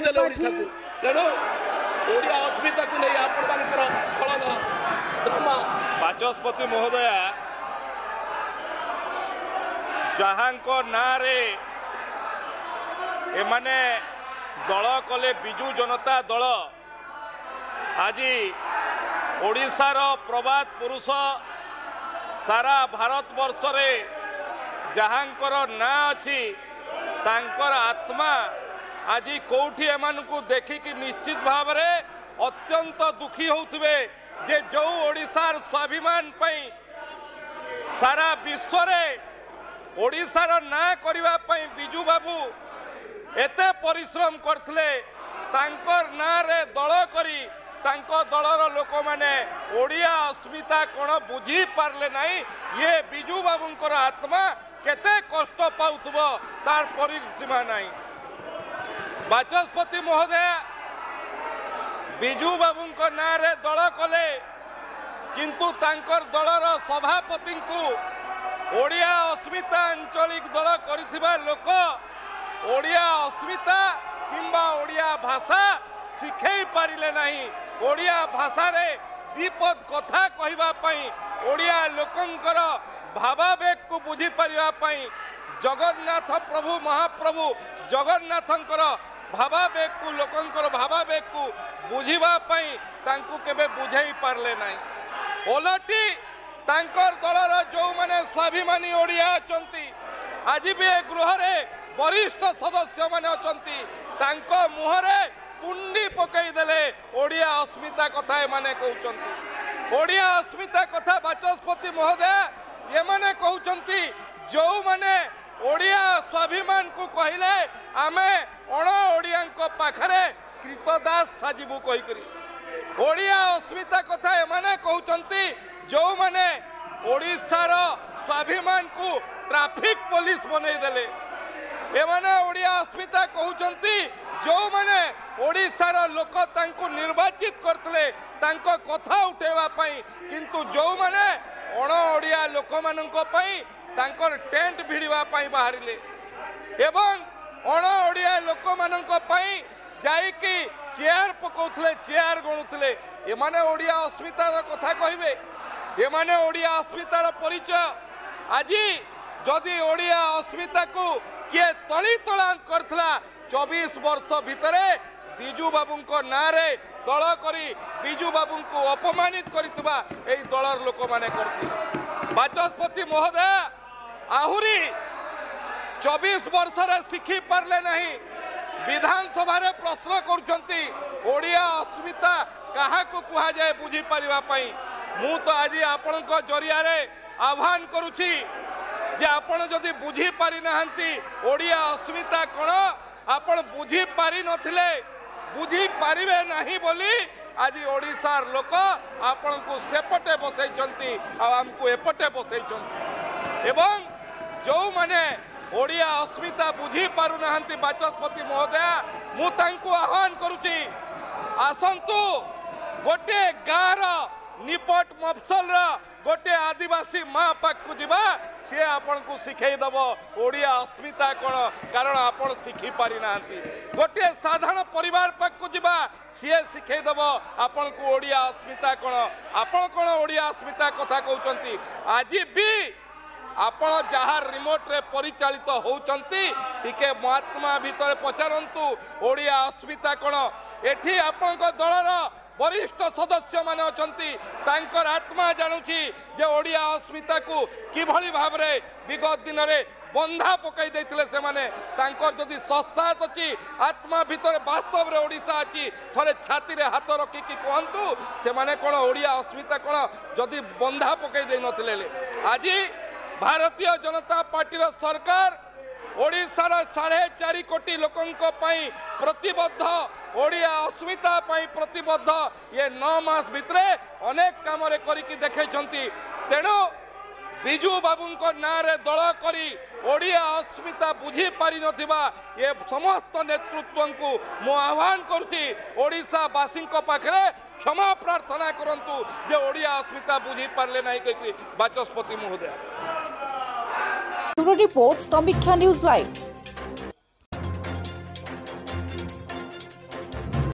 ଦେଲେ ଓଡ଼ିଶାକୁ। ତେଣୁ ଓଡ଼ିଆ ଅସ୍ମିତାକୁ ନେଇ ଆପଣମାନଙ୍କର ଛଳନା ଡ୍ରାମା। ବାଚସ୍ପତି ମହୋଦୟା ଯାହାଙ୍କ ନାଁରେ ଏମାନେ ଦଳ କଲେ ବିଜୁ ଜନତା ଦଳ, ଆଜି ଓଡ଼ିଶାର ପ୍ରବାଦ ପୁରୁଷ ସାରା ଭାରତବର୍ଷରେ ଯାହାଙ୍କର ନାଁ ଅଛି ତାଙ୍କର ଆତ୍ମା ଆଜି କୋଉଠି ଏମାନଙ୍କୁ ଦେଖିକି ନିଶ୍ଚିତ ଭାବରେ ଅତ୍ୟନ୍ତ ଦୁଃଖୀ ହେଉଥିବେ ଯେ ଯେଉଁ ଓଡ଼ିଶାର ସ୍ୱାଭିମାନ ପାଇଁ ସାରା ବିଶ୍ୱରେ ଓଡ଼ିଶାର ନାଁ କରିବା ପାଇଁ ବିଜୁ ବାବୁ एते परिश्रम करथिले तांकर नारे दल करी तांक दलर लोक माने ओडिया अस्मिता कोन बुझी पारले नाही। ये बिजू बाबूंकर आत्मा केते कष्ट पाउथबो तार परिसीमा नाही। बाचस्पति महोदय बिजू बाबूंकर नारे दल कले किंतु तांकर दलर सभापति को ओडिया अस्मिता आंचलिक दल करिथिबा लोक ओडिया अस्मिता किंबा ओडिया भाषा शिखई पारिले नहीं। ओडिया भाषा रे दीपद कथा कहवा पई ओडिया लोकंकर भावावेग को बुझी पारिबा पई जगन्नाथ प्रभु महाप्रभु जगन्नाथंकर भावावेग को लोकंकर भावावेग को बुझीबा पई तांकु केबे बुझाई पारले नहीं। ओलटी तांकर दलर जो माने स्वाभिमानी ओडिया अछंती आज भी ए गृह रे वरिष्ठ सदस्य माने अछंती तांको मुहरे तुंडी पकई देले ओडिया अस्मिता कथा माने कहउचंती। ओडिया अस्मिता कथा बाचस्पति महोदय ये माने कहउचंती जो माने ओडिया स्वाभिमान को कहिले आमे अण ओडियांको पाखरे कृतदास साजिबु कहि करी। ओडिया अस्मिता कथा ए माने कहउचंती जो माने ओडिसा रो स्वाभिमान को ट्रैफिक पुलिस बनै देले। एमाने ओडिया अस्मिता कहउचंती जो माने ओडिसार लोक तांको निर्वाचित करतले तांको कथा उठेवा पई किंतु जो माने अण ओडिया लोक माननको पई तांकर टेंट भिड़िवा पई बाहरिले एवं अण ओडिया लोक माननको पई जाई कि चेयर पकोथले चेयर गणुथले। एमाने ओडिया अस्मितार कथा कहिबे एमाने ओडिया अस्मितार परिचय आजी जदि ओडिया अस्मिता को किए तली तलांत करथला 24 वर्ष भितरे बिजू बाबू को नारे दल करी बिजू बाबू को अपमानित करितबा एई दलर लोक माने करथि। बाचस्पति महोदय आहुरी 24 वर्ष रे शिखी पारले नहीं विधानसभा रे प्रश्न करूछंती ओडिया अस्मिता काहा को कुहा जाए बुझी परिबा पई। मु तो आज आपनको जरिया रे आह्वान करूछी जे आपण जदि बुझी पारि नाहंती ओडिया अस्मिता कोन आपण बुझी पारि नथिले बुझी पारिबे नाही बोली आज ओडिसार लोक आपण को सेपटे बसैचंती आ हमको एपटे बसैचंती एवं जो माने ओडिया अस्मिता बुझी पारु नाहंती बाचस्पति महोदय मु तांको आह्वान करूची आसंतु गोटे गार निपट मफसल गोटे आदिवासी माँ पाक को जीवा सी आपन को शिखई दब ओडिया अस्मिता कौन कारण आपन शिखी पारि नांती। गोटे साधारण परिवार पाक को जीवा सी शिखई दब आपन को ओडिया अस्मिता कौन आपन कौन ओडिया अस्मिता कथा कहउचंती। आज भी आपण जहाँ रिमोट रे परिचालित होउचंती टिके महात्मा भितर पचारंतु ओडिया अस्मिता कौन एठी आपन को दलर वरिष्ठ सदस्य माने अछंती तांकर आत्मा जानुची जे ओडिया अस्मिता को किभली भाव रे विगत दिन रे बंधा पकाई देथिले से माने तांकर जदि संस्था अछि आत्मा भितर वास्तव रे ओडिसा अछि थरे छाती रे हाथ रखी कि कहंतु से माने कोन ओडिया अस्मिता कोन जदि बंधा पकाई दे नथिले आज भारतीय जनता पार्टी रो सरकार ओडिसा रो 4.5 कोटी लोकंको पई प्रतिबद्ध ओडिया अस्मिता पई प्रतिबद्ध ये 9 मास भितरे अनेक काम रे करिकि देखैछंती। तेणु बिजू बाबूंको नारे दल करी ओडिया अस्मिता बुझी पारि नथिबा ये समस्त नेतृत्व को मु आह्वान करूची ओडिसा वासींको पाखरे क्षमा प्रार्थना करंतु जे ओडिया अस्मिता बुझी पारले नाही कहि बाचस्पति महोदय। रिपोर्ट समीक्षा न्यूज लाइव।